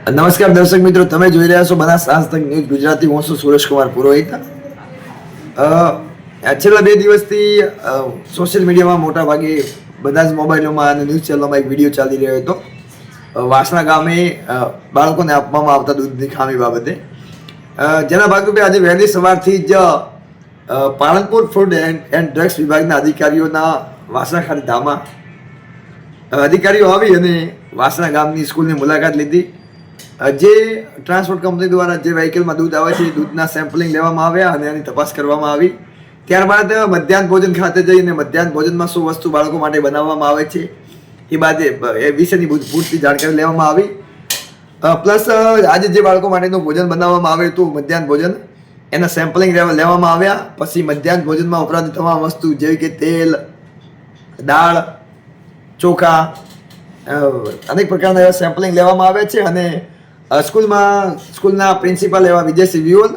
નમસ્કાર દર્શક મિત્રો, તમે જોઈ રહ્યા છો બનાસ આજતક ન્યૂઝ ગુજરાતી. હું છું સુરેશકુમાર પુરોહિત. છેલ્લા 2 દિવસથી સોશિયલ મીડિયામાં મોટા ભાગે બધા જ મોબાઈલોમાં અને ન્યૂઝ ચેનલોમાં એક વિડીયો ચાલી રહ્યો હતો વાસણા ગામે બાળકોને આપવામાં આવતા દૂધની ખામી બાબતે, જેના ભાગરૂપે આજે વહેલી સવારથી જ પાલનપુર ફૂડ એન્ડ ડ્રગ્સ વિભાગના અધિકારીઓના વાસણા ખાતે ધામા અધિકારીઓ આવી અને વાસણા ગામની સ્કૂલની મુલાકાત લીધી. જે ટ્રાન્સપોર્ટ કંપની દ્વારા જે વ્હીકલમાં દૂધ આવે છે એ દૂધના સેમ્પલિંગ લેવામાં આવ્યા અને એની તપાસ કરવામાં આવી. ત્યારબાદ મધ્યાહન ભોજન ખાતે જઈને મધ્યાહન ભોજનમાં શું વસ્તુ બાળકો માટે બનાવવામાં આવે છે એ બાદ એ વિશેની પૂરતી જાણકારી લેવામાં આવી. પ્લસ આજે જે બાળકો માટેનું ભોજન બનાવવામાં આવે હતું મધ્યાહન ભોજન, એના સેમ્પલિંગ લેવામાં આવ્યા. પછી મધ્યાહન ભોજનમાં વપરાતી તમામ વસ્તુ જેવી કે તેલ, દાળ, ચોખા, અનેક પ્રકારના એવા સેમ્પલિંગ લેવામાં આવે છે. અને સ્કૂલના પ્રિન્સિપાલ એવા વિજયસિંહ વિયોલ,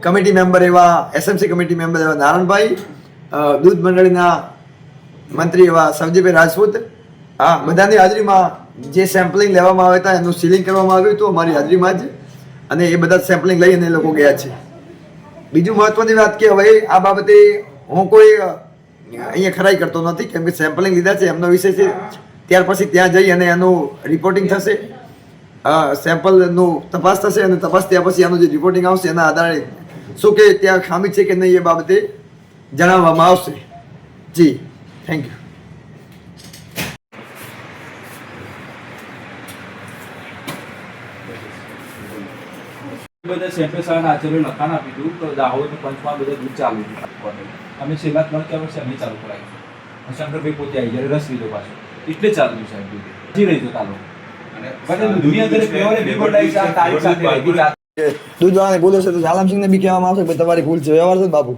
કમિટી મેમ્બર એવા એસએમસી કમિટી મેમ્બર એવા નારણભાઈ, દૂધ મંડળીના મંત્રી એવા સવજીભાઈ રાજપૂત, બધાની હાજરીમાં જે સેમ્પલિંગ લેવામાં આવ્યા હતા એનું સીલિંગ કરવામાં આવ્યું હતું અમારી હાજરીમાં જ. અને એ બધા સેમ્પલિંગ લઈને એ લોકો ગયા છે. બીજું મહત્વની વાત કે હવે આ બાબતે હું કોઈ અહીંયા ખરાઈ કરતો નથી, કેમ કે સેમ્પલિંગ લીધા છે એમનો વિષય છે. ત્યાર પછી ત્યાં જઈ અને એનું રિપોર્ટિંગ થશે, સેમ્પલનું તપાસ થશે અને તપાસ થયા પછી એનું જે રિપોર્ટિંગ આવશે એના આધારે શું કે ત્યાં ખામી છે કે નહીં એ બાબતે જણાવવામાં આવશે. જી, થેન્ક યુ. બધા સેમ્પલ શાળાના આચાર્ય લખાણ આપી દીધું તો દાહોદ પંચમાં બધા દૂધ ચાલુ અમે છેલ્લા 3-4 વર્ષે અમે ચાલુ કરાવ્યું. શંકરભાઈ પોતે આવી જ્યારે રસ લીધો પાછો એટલે ચાલુ સાહેબ દૂધ જી રહી ચાલો. અને દુનિયા અંદર પ્યોર રિકોર્ડાઇઝ આ તારીખ સાથે દૂધવાળાને બોલે છે તો ઝાલમસિંહને બી કહેવામાં આવશે કે તમારી ભૂલ છે, વ્યવહાર છે બાપુ.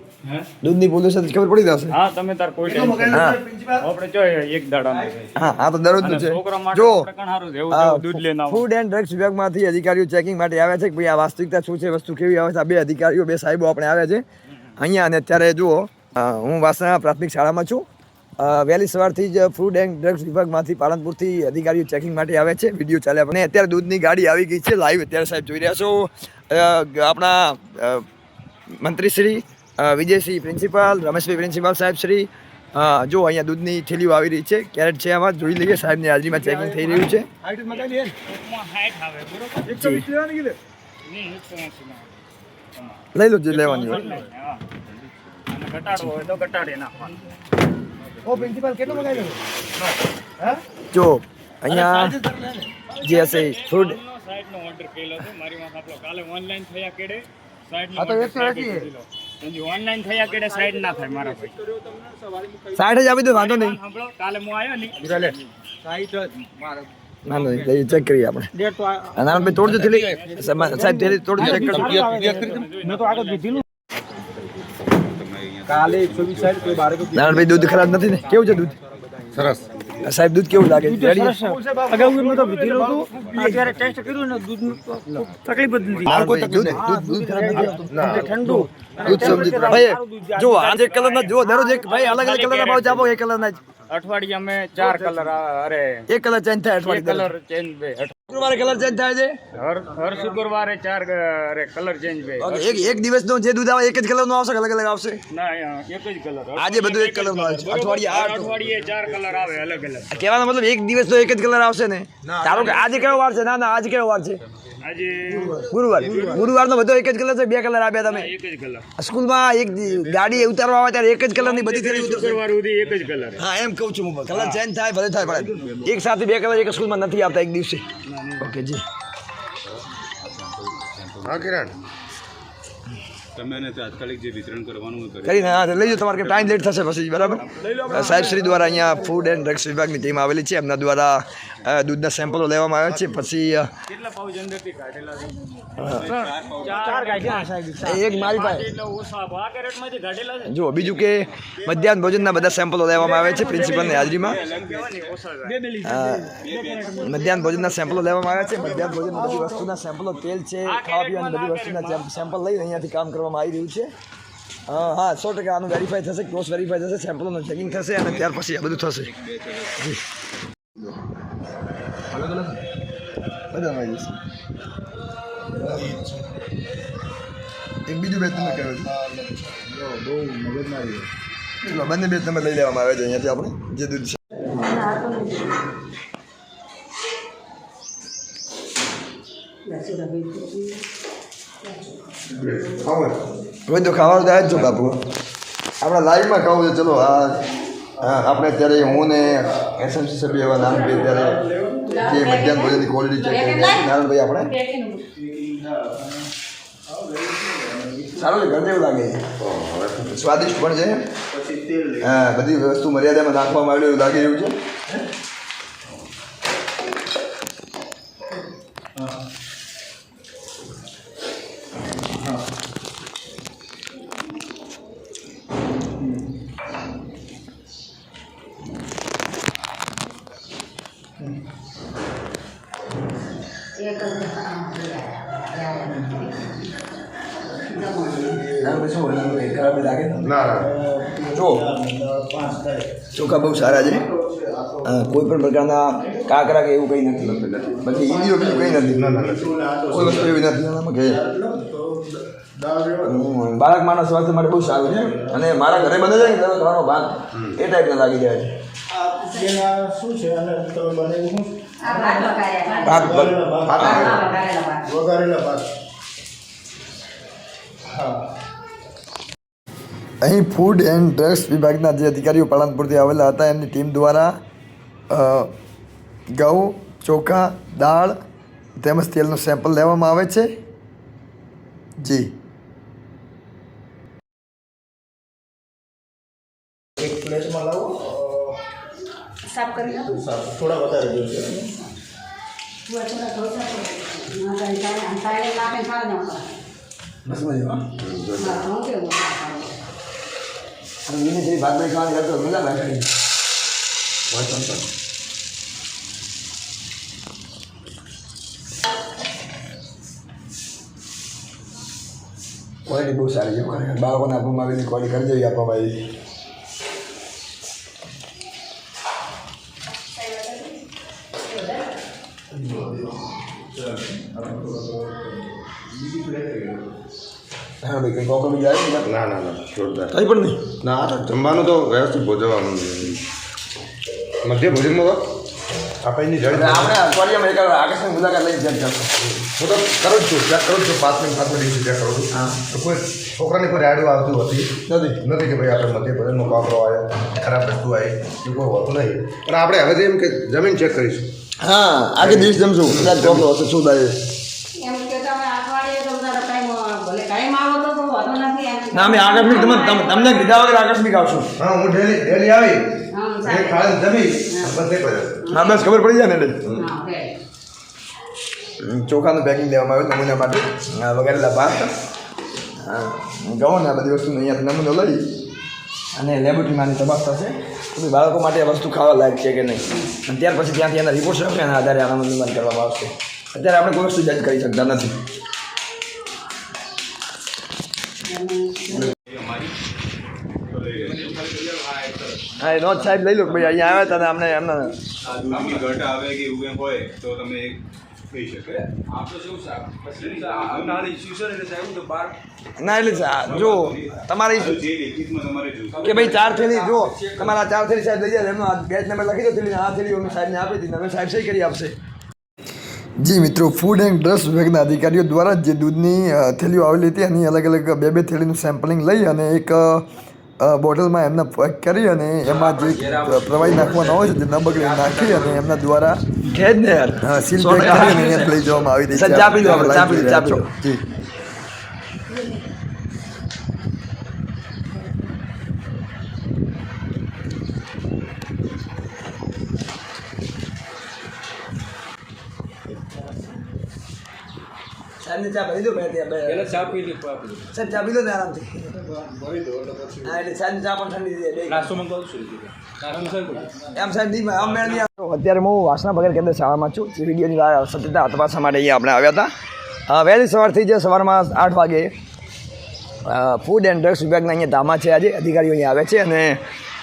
દૂધની ભૂલ છે તો ખબર પડી જશે. હા, તમે તાર કોઈ ટેન્શન આપણે જો એક દાડાનો હા તો દરરોજનું છે. જો દૂધ લેના ફૂડ એન્ડ ડ્રગ્સ વિભાગમાંથી અધિકારીઓ ચેકિંગ માટે આવ્યા છે કે ભાઈ આ વાસ્તવિકતા શું છે, વસ્તુ કેવી આવે છે. આ બે અધિકારીઓ, બે સાહેબો આપણે આવ્યા છે અહીંયા. અને અત્યારે જુઓ, હું વાસણા પ્રાથમિક શાળામાં છું. વહેલી સવારથી જ ફૂડ એન્ડ ડ્રગ્સ વિભાગમાંથી પાલનપુરથી અધિકારીઓ ચેકિંગ માટે આવે છે. વિડીયો ચાલ્યા અને અત્યારે દૂધની ગાડી આવી ગઈ છે લાઈવ. અત્યારે સાહેબ જોઈ રહ્યા છો આપણા મંત્રીશ્રી વિજયસિંહ પ્રિન્સિપાલ, રમેશભાઈ પ્રિન્સિપાલ સાહેબ શ્રી. જો અહીંયા દૂધની થેલીઓ આવી રહી છે, કેરેટ છે. આમાં જોઈ લઈએ, સાહેબની હાજરીમાં ચેકિંગ થઈ રહ્યું છે. લઈ લો જે લેવાની હોય. ઘટાડવો હોય તો ઘટાડી નાખવાનું. જો અહીંયા જે હશે ફૂડ સાઈડનો ઓર્ડર કરેલો હતો મારી માં આપણો કાલે ઓનલાઈન થયા કેડે સાઈડ આ તો 180 ઓનલાઈન થયા કેડે સાઈડ ના થાય મારા ભાઈ. 60 જ આપી દો, વાંધો નહીં. સાંભળો, કાલે હું આવ્યો ને ના નહીં, ચેક કરીએ આપણે. નારાયણભાઈ તોડજો થેલી, સાહેબ થેલી તોડજો, ચેક કરજો. મેં તો આગળ દીધેલું. કાલે 120 સાઈડ કોઈ બારે નારાયણભાઈ દૂધ ખરાબ નથી ને? કેવું છે દૂધ? સરસ. સાહેબ દૂધ કેવું લાગે? રેડી? અગાઉ મેં તો દીધેલું હતું, અત્યારે ટેસ્ટ કર્યું ને દૂધનું તકલીફ જ નથી. કોઈ તકલીફ નહીં. દૂધ ખરાબ નથી. ઠંડુ દૂધ સમજી ભાઈ. જો આજે કલર ના જો દરરોજ એક ભાઈ અલગ અલગ કલરના ભાવ આપો. એક કલર ના અઠવાડિયા અમે 4 કલર અરે એક કલર ચેન્જ થાય અઠવાડિયે. કલર ચેન્જ બે શુક્રવારે કલર ચેન્જ થાય છે. હર શુક્રવારે 4 અરે કલર ચેન્જ બે. એક દિવસનો જે દૂધ આવે એક જ કલર નો આવશે કે અલગ અલગ આવશે? ના, એક જ કલર. આજે બધું એક કલર નું આવે છે. અઠવાડિયે 4 કલર આવે અલગ અલગ. કહેવાનો મતલબ એક દિવસનો એક જ કલર આવશે ને? ધારો કે આજે કયો વાર છે? ના આજે કયો વાર છે? આજે ગુરુવારનો બધો એક જ કલર છે. 2 કલર આપ્યા તમે એક જ કલર. સ્કૂલમાં એક ગાડી ઉતારવા આવે ત્યારે એક જ કલરની બધી થેલી ઉતરશે. શુક્રવાર સુધી એક જ કલર. હા, એમ કહું છું હું. કલર ચેન્જ થાય ભલે થાય, પણ એક સાથે 2 કલર એક સ્કૂલમાં નથી આવતા એક દિવસે. ઓકે જી. હા કિરણ, તમે એને તાત્કાલિક જે વિતરણ કરવાનું હોય કરીને હા લઈ જાઓ. તમારે ટાઈમ લેટ થશે પછી, બરાબર? સાહેબ શ્રી દ્વારા અહીંયા ફૂડ એન્ડ ડ્રગ્સ વિભાગની ટીમ આવેલી છે. એમના દ્વારા દૂધના સેમ્પલો લેવામાં આવ્યા છે. પછી કેટલા પાઉચ અંદરથી કાઢેલા છે? 4 કાઢ્યા સાહેબ. એક મારી પાસે. એટલે ઓછા આ કેરેટમાંથી કાઢેલા છે. જો બીજું કે મધ્યાહન ભોજનના બધા સેમ્પલો લેવામાં આવે છે પ્રિન્સિપલની હાજરીમાં. મધ્યાહન ભોજનના સેમ્પલો લેવામાં આવ્યા છે. મધ્યાહન ભોજનની બધી વસ્તુના સેમ્પલો, તેલ છે, ખાવા પીવાની બધી વસ્તુના સેમ્પલ લઈ અહીંયાથી કામ કરવામાં આવી રહ્યું છે. હા 100% આનું વેરીફાઈ થશે, ક્રોસ વેરીફાઈ થશે, સેમ્પલોનું ચેકિંગ થશે અને ત્યાર પછી આ બધું થશે. જી. બધામાં આવી જશે. એક બીજું બેચ તમે કહ્યું છે બંને બેચ તમે લઈ લેવામાં આવે છે અહીંયાથી આપણે જે દૂધ છે. હવે તો ખાવાનું થાય જ છો બાપુ. આપણે લાઈવમાં ખાવું છે. ચલો આ આપણે અત્યારે હું ને એસએમસી સભ્ય એવા નારણભાઈ ત્યારે જે મધ્યાહન ભોજનની ક્વોલિટી ચેક કરી નારણભાઈ આપણે સારું છે. ઘર જેવું લાગે છે. સ્વાદિષ્ટ પણ છે. હા બધી વસ્તુ મર્યાદામાં નાખવામાં આવેલી એવું લાગે એવું છે. જો ચોખા બહુ સારા છે. કોઈ પણ પ્રકારના કાકરા કે એવું કંઈ નથી. બધી ઈડીઓ બીજું કંઈ નથી. કોઈ વસ્તુ એવી નથી એનામાં કે બાળક માણસ સ્વાસ્થ્ય માટે બહુ સારું છે. અને મારા ઘરે બને છે ને તમે ખાવાનો ભાત એ ટાઈપના લાગી જાય છે. શું છે અને તમે બનાવ્યું શું? વઘારેલા ભાત. હા. અહીં ફૂડ એન્ડ ડ્રગ્સ વિભાગના જે અધિકારીઓ પાલનપુરથી આવેલા હતા એમની ટીમ દ્વારા ઘઉં, ચોખા, દાળ તેમજ તેલનું સેમ્પલ લેવામાં આવે છે. જી એક પ્લેટમાં લાવો. સાફ કરી નાખો. થોડા વધારે જોઈશે. બસ મજામાં. ભાત ભાઈ ખાવાની કરતો મજા લાગે. ક્વોલિટી બહુ સારી છે. બાળકોને આપવામાં આવેલી ક્વોલિટી કરી જેવી આપવામાં આવી. હા ભાઈ કંઈ પ્રોબ્લેમ જાય ના ના ના જોરદાર. કંઈ પણ નહીં. ના આ તો જમવાનું તો વ્યવસ્થિત ભોજવવાનું. મધ્ય ભોજનમાં તો આપણેની જડ આપણે અઠવાડિયામાં એક આકર્ષણ મુલાકાત લઈને ચેક કરશો. હું તો કરું જ છું. ચેક કરું છું. 5 દિવસે ચેક કરું છું. હા તો કોઈ છોકરાની કોઈ રાડું આવતું હતી નથી કે ભાઈ આપણે મધ્ય ભોજનનો કાપરો આવ્યો, ખરાબ વસ્તુ આવી એવું કોઈ હોતું નહીં. પણ આપણે હવે એમ કે જમીન ચેક કરીશું. હા આજે દિવસ જમશું કદાચ પ્રોબ્લેમ હશે શું થાય. એમ કે તમે અઠવાડિયે તો બધા ટાઈમ ભલે ટાઈમ આવો તો વાંધો નથી. ના અમે આકસ્મિક તમને કીધા વગર આકસ્મિક આવશું. હા હું ડેલી આવી હા ખાલી જમી બધે કર્યો. હા બસ ખબર પડી જાય ને એટલે. હા ઓકે. ચોખાનું પેકિંગ લેવામાં આવ્યું નમૂના માટે. વઘારેલા ભાત, ઘઉં ને આ બધી વસ્તુ અહીંયાથી નમૂનો લઈ અને લેબોરેટરીમાંની તપાસ થશે તો બાળકો માટે આ વસ્તુ ખાવા લાયક છે કે નહીં. અને ત્યાર પછી ત્યાંથી એના રિપોર્ટ્સ આવશે એના આધારે આનું નિર્માણ કરવામાં આવશે. અત્યારે આપણે કોઈ વસ્તુ જજ કરી શકતા નથી. હા એ નોંધ સાહેબ લઈ લો ભાઈ અહીંયા આવ્યા હતા અમને એમને દૂધની ઘટ આવે કે એવું કંઈ હોય તો તમે કહી શકે. ના એટલે જો તમારી જે લેખિતમાં તમારે જોઈશે. કે ભાઈ 4 થેલી જો તમારા 4 થેલી સાહેબ લઈ જાય એમનો બેચ નંબર લખી દો થેલી આ થેલી અમે સાહેબને આપી દીધી હવે સાહેબ સહી કરી આપશે. જી મિત્રો ફૂડ એન્ડ ડ્રગ્સ વિભાગના અધિકારીઓ દ્વારા જે દૂધની થેલીઓ આવેલી હતી એની અલગ અલગ બે થેલીનું સેમ્પલિંગ લઈ અને એક બોટલમાં એમને પેક કરી અને એમાં જે પ્રવાહી નાખવાનો હોય છે તે ન બગડે નાખી અને એમના દ્વારા સીલ પેક કરી અને અહીંયા લઈ જવામાં આવી રહી છે. જી સાહેબને ચા પી દો મેં ત્યાં ચા પી લી સાહેબ ચા પી દો ને આરામથી. હા એટલે સાહેબની ચા પણ ઠંડી થઈ જાય. નાસ્તો મંગાવું છું એમ સાહેબ નહીં આમ મેળ નહીં. અત્યારે હું વાસણા બગર કેન્દ્ર શાળામાં છું. જે વિડીયોની સત્યતા તપાસવા માટે અહીંયા આપણે આવ્યા હતા. વહેલી સવારથી જે સવારમાં 8 વાગે ફૂડ એન્ડ ડ્રગ્સ વિભાગના અહીંયા ધામા છે આજે અધિકારીઓ અહીંયા આવે છે અને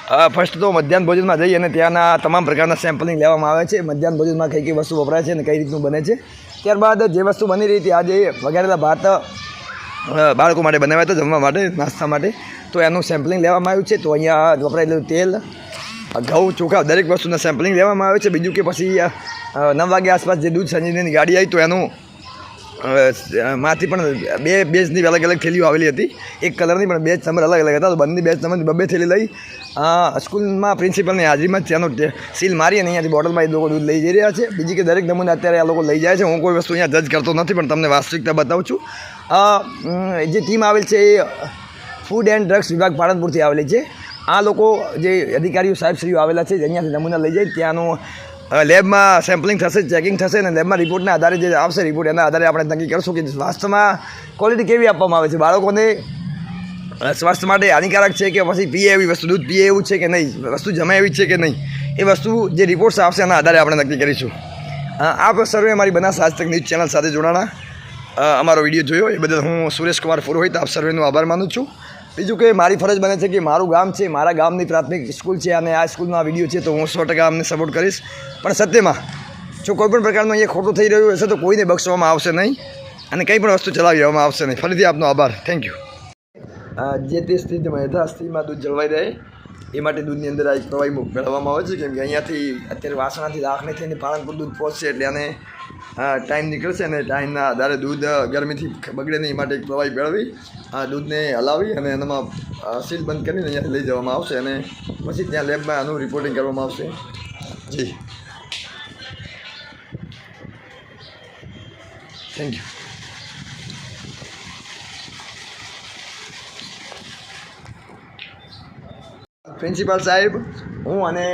ફર્સ્ટ તો મધ્યાહન ભોજનમાં જઈ અને ત્યાંના તમામ પ્રકારના સેમ્પલિંગ લેવામાં આવે છે. મધ્યાહન ભોજનમાં કઈ કઈ વસ્તુ વપરાય છે અને કઈ રીતનું બને છે. ત્યારબાદ જે વસ્તુ બની રહી હતી આજે વઘારેલા ભાત બાળકો માટે બનાવ્યા હતા જમવા માટે, નાસ્તા માટે, તો એનું સેમ્પલિંગ લેવામાં આવ્યું છે. તો અહીંયા વપરાયેલું તેલ, ઘઉં, ચોખા દરેક વસ્તુના સેમ્પલિંગ લેવામાં આવે છે. બીજું કે પછી 9 વાગ્યા આસપાસ જે દૂધ સંજીવનીની ગાડી આવી તો એનું માંથી પણ 2 બેચની અલગ અલગ થેલીઓ આવેલી હતી. એક કલરની પણ બેચ નંબર અલગ અલગ હતા. તો બંને બેચ નંબરની 2 થેલી લઈ સ્કૂલમાં પ્રિન્સિપલની હાજરીમાં જ ત્યાંનો સીલ મારી અને અહીંયાથી બોટલમાં એ લોકો દૂધ લઈ જઈ રહ્યા છે. બીજી કે દરેક નમૂને અત્યારે આ લોકો લઈ જાય છે. હું કોઈ વસ્તુ અહીંયા જજ કરતો નથી, પણ તમને વાસ્તવિકતા બતાવું છું. જે ટીમ આવેલ છે એ ફૂડ એન્ડ ડ્રગ્સ વિભાગ પાલનપુરથી આવેલી છે. આ લોકો જે અધિકારીઓ સાહેબશ્રીઓ આવેલા છે અહીંયાથી નમૂના લઈ જાય, ત્યાંનું લેબમાં સેમ્પલિંગ થશે, ચેકિંગ થશે અને લેબમાં રિપોર્ટના આધારે જે આવશે રિપોર્ટ એના આધારે આપણે નક્કી કરશું કે વાસ્તવમાં ક્વોલિટી કેવી આપવામાં આવે છે, બાળકોને સ્વાસ્થ્ય માટે હાનિકારક છે કે પછી પીએ એવી વસ્તુ, દૂધ પીએ એવું છે કે નહીં, વસ્તુ જમાય એવી છે કે નહીં, એ વસ્તુ જે રિપોર્ટ્સ આવશે એના આધારે આપણે નક્કી કરીશું. આપ સર્વે અમારી બનાસ આજતક ન્યૂઝ ચેનલ સાથે જોડાણા, અમારો વિડીયો જોયો એ બદલ હું સુરેશ કુમાર પુરોહિત આપ સર્વેનો આભાર માનું છું. બીજું કે મારી ફરજ બને છે કે મારું ગામ છે, મારા ગામની પ્રાથમિક સ્કૂલ છે અને આ સ્કૂલનો આ વિડીયો છે તો હું 100% અમને સપોર્ટ કરીશ. પણ સત્યમાં જો કોઈપણ પ્રકારનું અહીંયા ખોટું થઈ રહ્યું હશે તો કોઈને બક્ષવામાં આવશે નહીં અને કંઈ પણ વસ્તુ ચલાવી દેવામાં આવશે નહીં. ફરીથી આપનો આભાર. Thank you. જે તે સ્થિતિમાં યથાસ્થિતિમાં દૂધ જળવાઈ રહે એ માટે દૂધની અંદર આ પ્રવાહી મેળવવામાં આવે છે. કેમ કે અહીંયાથી અત્યારે વાસણાથી દાખને થઈને પાલનપુર દૂધ પહોંચશે એટલે આને ટાઈમ નીકળશે અને ટાઈમના આધારે દૂધ ગરમીથી બગડે નહીં એ માટે એક પ્રવાહી મેળવી દૂધને હલાવી અને એનામાં સીલ બંધ કરીને અહીંયાથી લઈ જવામાં આવશે અને પછી ત્યાં લેબમાં આનું રિપોર્ટિંગ કરવામાં આવશે. જી થેન્ક યુ. પ્રિન્સિપાલ સાહેબ, હું અને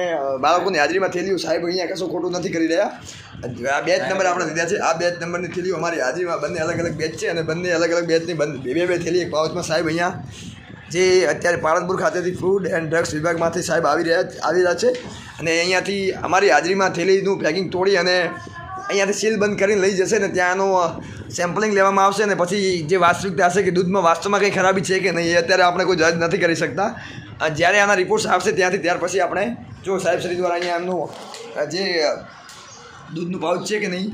બાળકોની હાજરીમાં થેલીઓ સાહેબ અહીંયા કશું ખોટું નથી કરી રહ્યા. આ બેચ નંબર આપણે લીધા છે. આ બેચ નંબરની થેલીઓ અમારી હાજરીમાં બંને અલગ અલગ બેચ છે અને બંને અલગ અલગ બેચની બે થેલી એક પાઉચમાં સાહેબ અહીંયા જે અત્યારે પાલનપુર ખાતેથી ફૂડ એન્ડ ડ્રગ્સ વિભાગમાંથી સાહેબ આવી રહ્યા છે અને અહીંયાથી અમારી હાજરીમાં થેલીનું પેકિંગ તોડી અને અહીંયાથી સીલ બંધ કરીને લઈ જશે ને ત્યાંનું સેમ્પલિંગ લેવામાં આવશે અને પછી જે વાસ્તવિકતા હશે કે દૂધમાં વાસ્તવમાં કંઈ ખરાબી છે કે નહીં એ અત્યારે આપણે કોઈ જજ નથી કરી શકતા. જ્યારે આના રિપોર્ટ્સ આવશે ત્યાર પછી આપણે જો સાહેબશ્રી દ્વારા અહીંયા એમનું જે દૂધનું પાઉચ છે કે નહીં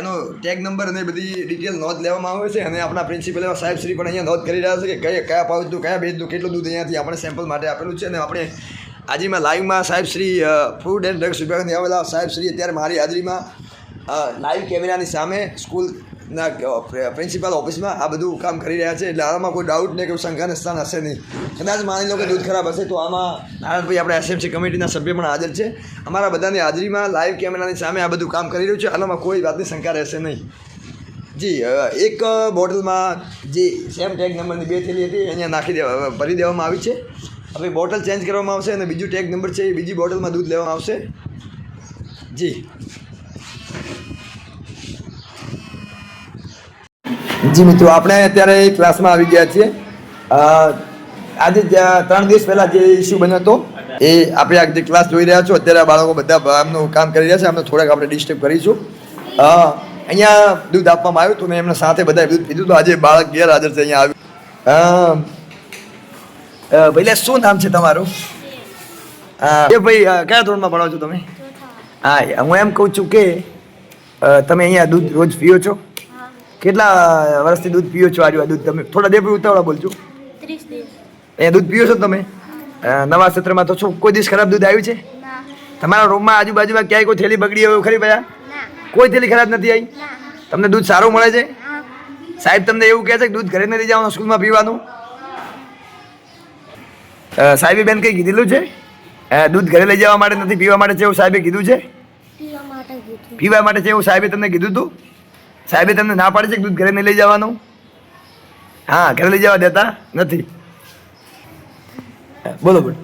એનો ટેગ નંબર અને બધી ડિટેલ નોંધ લેવામાં આવે છે અને આપણા પ્રિન્સિપલ એવા સાહેબશ્રી પણ અહીંયા નોંધ કરી રહ્યા છે કે કયા પાઉચનું, કયા બેચનું, કેટલું દૂધ અહીંયાથી આપણે સેમ્પલ માટે આપેલું છે અને આપણે હાજરીમાં લાઈવમાં સાહેબશ્રી ફૂડ એન્ડ ડ્રગ્સ વિભાગની આવેલા સાહેબશ્રી અત્યારે મારી હાજરીમાં લાઈવ કેમેરાની સામે સ્કૂલના પ્રિન્સિપાલ ઓફિસમાં આ બધું કામ કરી રહ્યા છે. એટલે આમાં કોઈ ડાઉટ નહીં, કોઈ શંકાને સ્થાન હશે નહીં. કદાચ માની લો કે દૂધ ખરાબ હશે તો આમાં નારાયણભાઈ આપણે એસએમસી કમિટીના સભ્ય પણ હાજર છે. અમારા બધાની હાજરીમાં લાઈવ કેમેરાની સામે આ બધું કામ કરી રહ્યું છે. આનામાં કોઈ વાતની શંકા રહેશે નહીં. જી એક બોટલમાં જે સેમ ટેગ નંબરની 2 થેલી હતી અહીંયા ભરી દેવામાં આવી છે. હવે બોટલ ચેન્જ કરવામાં આવશે અને બીજું ટેગ નંબર છે એ બીજી બોટલમાં દૂધ લેવામાં આવશે. જી મિત્રો, આપણે અત્યારે ક્લાસમાં આવી ગયા છીએ. આજે 3 દિવસ પહેલાં જે ઇસ્યુ બન્યો હતો એ આપણે આ જે ક્લાસ જોઈ રહ્યા છો અત્યારે આ બાળકો બધા એમનું કામ કરી રહ્યા છે. એમને થોડાક આપણે ડિસ્ટર્બ કરીશું. અહીંયા દૂધ આપવામાં આવ્યું હતું ને એમના સાથે બધાએ દૂધ પીધું. તો આજે બાળક ગેરહાજર છે અહીંયા આવ્યું. ભાઈ શું નામ છે તમારું? એ ભાઈ કયા ધોરણમાં ભણો છો તમે? હા, હું એમ કહું છું કે તમે અહીંયા દૂધ રોજ પીઓ છો? કેટલા વર્ષથી દૂધ પીઓ છો? આ દૂધ તમે થોડા દેવ ઉતાવળા બોલજો. 30 દિવસ. અહીંયા દૂધ પીઓ છો તમે? નવા સત્રમાં તો શું કોઈ દિવસ ખરાબ દૂધ આવ્યું છે? તમારા રૂમમાં આજુબાજુમાં ક્યાંય કોઈ થેલી બગડી હોય ખરી ભયા? કોઈ થેલી ખરાબ નથી આવી? તમને દૂધ સારું મળે છે? સાહેબ તમને એવું કહે છે કે દૂધ ઘરે નથી જવાનું, સ્કૂલમાં પીવાનું? સાહેબે બેન કંઈ કીધેલું છે? દૂધ ઘરે લઈ જવા માટે નથી, પીવા માટે છે એવું સાહેબે કીધું છે? પીવા માટે છે એવું સાહેબે તમને કીધું હતું? સાહેબે તમને ના પાડી છે કે દૂધ ઘરે નહીં લઈ જવાનું? હા, ઘરે લઈ જવા દેતા નથી. બોલો બોલો,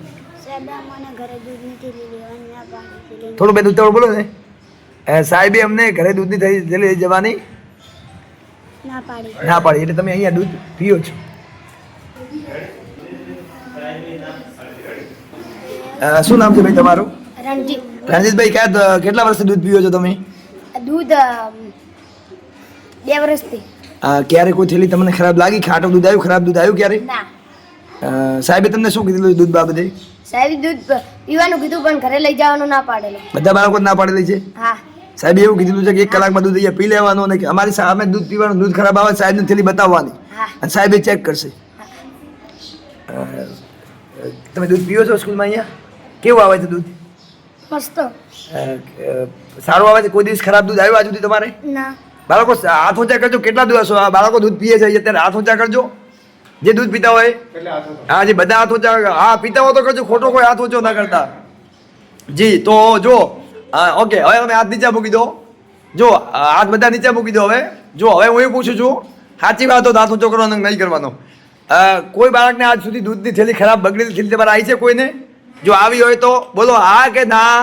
થોડું બે ઉતાવળ બોલો ને. સાહેબે અમને ઘરે દૂધની થેલી લઈ જવાની ના પાડી એટલે તમે અહીંયા દૂધ પીઓ છો. શું નામ છે ભાઈ તમારું? રણજીતભાઈ. કેટલા વર્ષથી દૂધ પીઓ છો તમે? દૂધ 2 વર્ષથી. ક્યારે કોઈ થેલી તમને ખરાબ લાગી? ખાટું દૂધ આવ્યું, ખરાબ દૂધ આવ્યું ક્યારે? ના. સાહેબે તમને શું કીધું દૂધ બાબતે? સાહેબ દૂધ પીવાનું કીધું પણ ઘરે લઈ જવાનું ના પાડેલો. બધા બાળકો ના પાડેલી છે. હા. સાહેબે એવું કીધું છે કે 1 કલાકમાં દૂધ અહીંયા પી લેવાનું અને કે અમારી સામે દૂધ પીવાનું, દૂધ ખરાબ આવે સાહેબને થેલી બતાવવાની હા. અને સાહેબે ચેક કરશે. તમે દૂધ પીવો છો સ્કૂલમાં અહીંયા? કેવું આવે છે દૂધ? મસ્ત. સારું આવે છે? કોઈ દિવસ ખરાબ દૂધ આવ્યું આજ સુધી તમારે? ના. બાળકો હાથ ઊંચા કરજો. કેટલા દિવસ આ બાળકો દૂધ પીએ છે અત્યારે? હાથ ઊંચા કરજો જે દૂધ પીતા હોય. હા જી, બધા હાથ ઊંચા. હા, પીતા હોય તો કરજો, ખોટો કોઈ હાથ ઊંચો ના કરતા. જી, તો જો ઓકે, હવે તમે હાથ નીચે મૂકી દો. જો હાથ બધા નીચે મૂકી દો. હવે જો, હવે હું એવું પૂછું છું, સાચી વાત તો હાથ ઊંચો કરવાનો નહીં કરવાનો. કોઈ બાળકને આજ સુધી દૂધની થેલી ખરાબ બગડેલી થેલી તમારે આવી છે કોઈને? જો આવી હોય તો બોલો હા કે ના.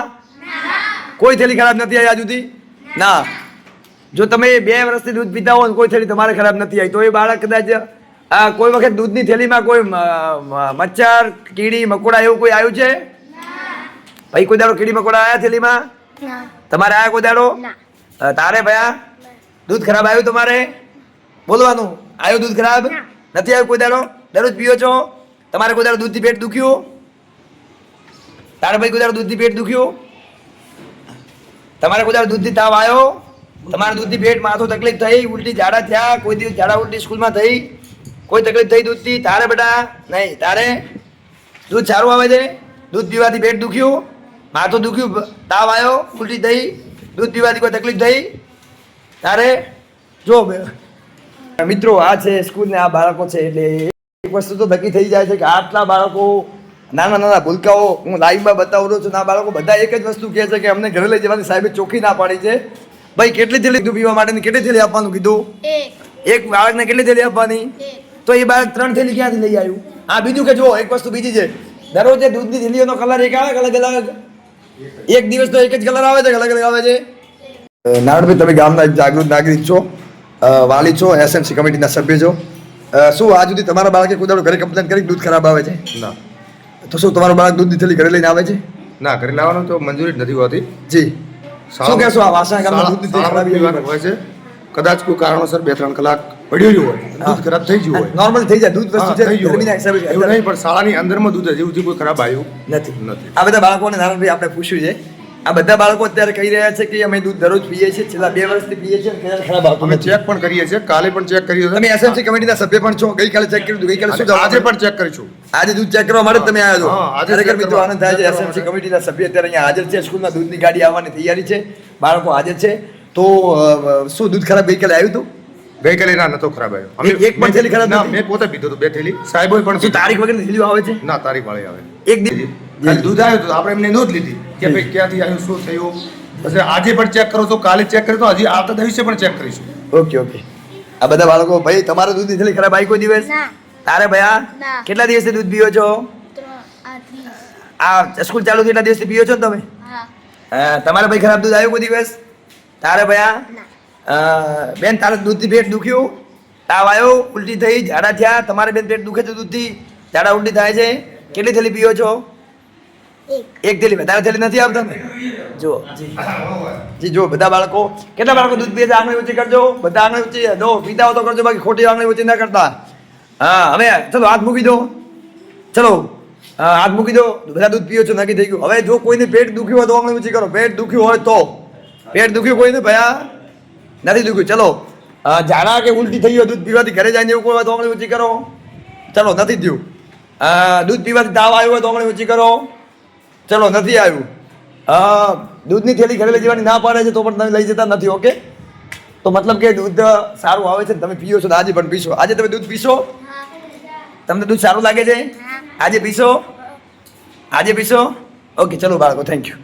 કોઈ થેલી ખરાબ નથી આવી આજ સુધી? ના. જો તમે 2 વર્ષથી દૂધ પીતા હો ને કોઈ થેલી તમારે ખરાબ નથી આવી તો એ બાળક કદાચ કોઈ વખત દૂધની થેલીમાં કોઈ મચ્છર, કીડી, મકોડા એવું કોઈ આવ્યું છે? ભાઈ કોઈ દાડો કીડી મકોડા આવ્યા થેલીમાં? ના. તમારે આવ્યા કોઈ દાડો? ના. તારે ભયા દૂધ ખરાબ આવ્યું તમારે? બોલવાનું. આવ્યું દૂધ ખરાબ? નથી આવ્યું કોઈ દાડો? દરરોજ પીઓ છો? તમારે કોઈ દાડો દૂધથી પેટ દુખ્યું? તારે ભાઈ કોઈ દાડો દૂધથી પેટ દુખ્યું? તમારે કોઈ દાડો દૂધથી તાવ આવ્યો? તમારે દૂધથી પેટ, માથું તકલીફ થઈ, ઉલટી ઝાડા થયા? કોઈ દિવસ ઝાડા ઉલટી સ્કૂલમાં થઈ? કોઈ તકલીફ થઈ દૂધથી? તારે બેટા નહીં. તારે દૂધ સારું આવે છે? દૂધ પીવાથી પેટ દુખ્યું, માથું દુખ્યું, તાવ આવ્યો, ઉલટી થઈ, દૂધ પીવાથી કોઈ તકલીફ થઈ? તારે જો મિત્રો, આ છે સ્કૂલ ને આ બાળકો છે એટલે એક વસ્તુ તો નક્કી થઈ જાય છે કે આટલા બાળકો, નાના નાના ભૂલકાઓ, હું લાઈવમાં બતાવું છું, આ બાળકો બધા એક જ વસ્તુ કહે છે કે અમને ઘરે લઈ જવાની સાહેબે ચોખ્ખી ના પાડી છે. ભાઈ કેટલી થેલી દૂધ પીવા માટેની કેટલી થેલી આપવાનું કીધું? એક બાળકને કેટલી થેલી આપવાની? તો એ બાળક 3 થેલી ક્યાંથી લઈ આવ્યું? હા, બીજું કે જો એક વસ્તુ બીજી છે, દરરોજ દૂધની થેલીઓનો કલર એક આવે, અલગ અલગ. એક દિવસ તો એક જ કલર આવે છે, અલગ અલગ આવે છે. નારણભાઈ, તમે ગામના જાગૃત નાગરિક છો, વાલી છો, એસએમસી કમિટીના સભ્ય છો. શું આજ સુધી તમારા બાળકે કોઈ દાડો ઘરે કમ્પ્લેન કરી દૂધ ખરાબ આવે છે? ના. તો શું તમારું બાળક દૂધની થેલી ઘરે લઈને આવે છે? ના, ઘરે લાવવાનું તો મંજૂરી જ નથી હોતી. જી. શું કહેશો આ વાસણા ગામમાં દૂધની થેલી ખરાબ પીવાનું હોય છે. કદાચ કોઈ કારણોસર 2-3 કલાક પડ્યું હોય, દૂધ ખરાબ થઈ ગયું હોય, નોર્મલ થઈ જાય દૂધ વસ્તુ છે, થઈ ગયું ગરમીના હિસાબે હોય. એવું નહીં, પણ શાળાની અંદરમાં દૂધ હજી સુધી કોઈ ખરાબ આવ્યું નથી. નથી. આ બધા બાળકોને નારાયણભાઈ આપણે પૂછ્યું છે, આ બધા બાળકો અત્યારે કહી રહ્યા છે કે અમે દૂધ દરરોજ પીએ છીએ, છેલ્લા 2 વર્ષથી પીએ છીએ અને ક્યારે ખરાબ આવતું અમે નથી. ચેક પણ કરીએ છીએ, કાલે પણ ચેક કર્યું તમે એસએમસી કમિટીના સભ્ય પણ છો, ગઈકાલે ચેક કર્યું હતું, ગઈકાલે શું જવાબ? આજે પણ ચેક કરીશું. આજે દૂધ ચેક કરવા માટે જ તમે આવ્યા છો? હા, આજે ખરેખર check મિત્રો કરવા. આનંદ થાય છે. check કરવા એસએમસી માટે. કમિટીના સભ્ય અત્યારે અહીંયા હાજર છે, સ્કૂલમાં દૂધની ગાડી આવવાની તૈયારી છે, બાળકો હાજર છે. તો શું દૂધ ખરાબ ગઈકાલે આવ્યું હતું? ગઈકાલે ના નતો ખરાબ આવ્યો. એક પણ થેલી ખરાબ ના, નથી? મેં પોતે પીધું હતું 2 થેલી. સાહેબોએ પણ શું તારીખ વગરની થેલીઓ આવે છે? ના, તારીખ વાળી આવે. એક દિવસ ખાલી દૂધ આવ્યું તો આપણે એમને નોંધ લીધી કે ભાઈ ક્યાંથી આવ્યું, શું થયું. પછી આજે પણ ચેક કરો તો કાલે ચેક કર્યું તો હજી આવતા દિવસે પણ ચેક કરીશું. Okay okay. આ બધા બાળકો, ભાઈ તમારે દૂધની થેલી ખરાબ આવી કોઈ દિવસ? ના. તારે ભયા ના. કેટલા દિવસથી દૂધ પીઓ છો? આ સ્કૂલ ચાલુ કેટલા દિવસથી પીઓ છો ને તમે? તમારે ભાઈ ખરાબ દૂધ આવ્યું કોઈ દિવસ? તારે ભયા બેન તારે દૂધથી પેટ દુખ્યું, તાવ આવ્યો, ઉલટી થઈ, ઝાડા થયા? તમારે બેન પેટ દુખે છે દૂધથી, ઝાડા ઉલટી થાય છે? કેટલી થેલી પીઓ છો? એક થેલી. વધારે થેલી નથી આવતા ને? જો જી, જો બધા બાળકો, કેટલા બાળકો દૂધ પીએ છે? આંગળી ઊંચી કરજો. બધા આંગળી ઊંચી દો, પીતા હો તો કરજો, બાકી ખોટી આંગળી ઊંચી ના કરતા. હા, હવે ચલો હાથ મૂકી દો. ચલો હાથ મૂકી દો. બધા દૂધ પીઓ છો, નક્કી થઈ ગયું. હવે જો કોઈને પેટ દુખ્યું હોય તો આંગળી ઊંચી કરો. પેટ દુખ્યું હોય તો. પેટ દુખ્યું કોઈને ભયા? નથી દુખ્યું? ચલો. ઝાડા કે ઉલટી થઈ ગયો દૂધ પીવાથી ઘરે જાય એવું કોઈ હોય તો આંગળી ઊંચી કરો. ચલો, નથી થયું. દૂધ પીવાથી તાવ આવ્યો હોય તો આંગળી ઊંચી કરો. ચલો, નથી આવ્યું. દૂધની થેલી ઘરે લઈ જવાની ના પાડે છે તો પણ તમે લઈ જતા નથી. ઓકે, તો મતલબ કે દૂધ સારું આવે છે, તમે પીઓ છો તો આજે પણ પીશો. આજે તમે દૂધ પીશો? તમને દૂધ સારું લાગે છે? આજે પીશો? આજે પીશો? ઓકે, ચલો બાળકો, થેન્ક યુ.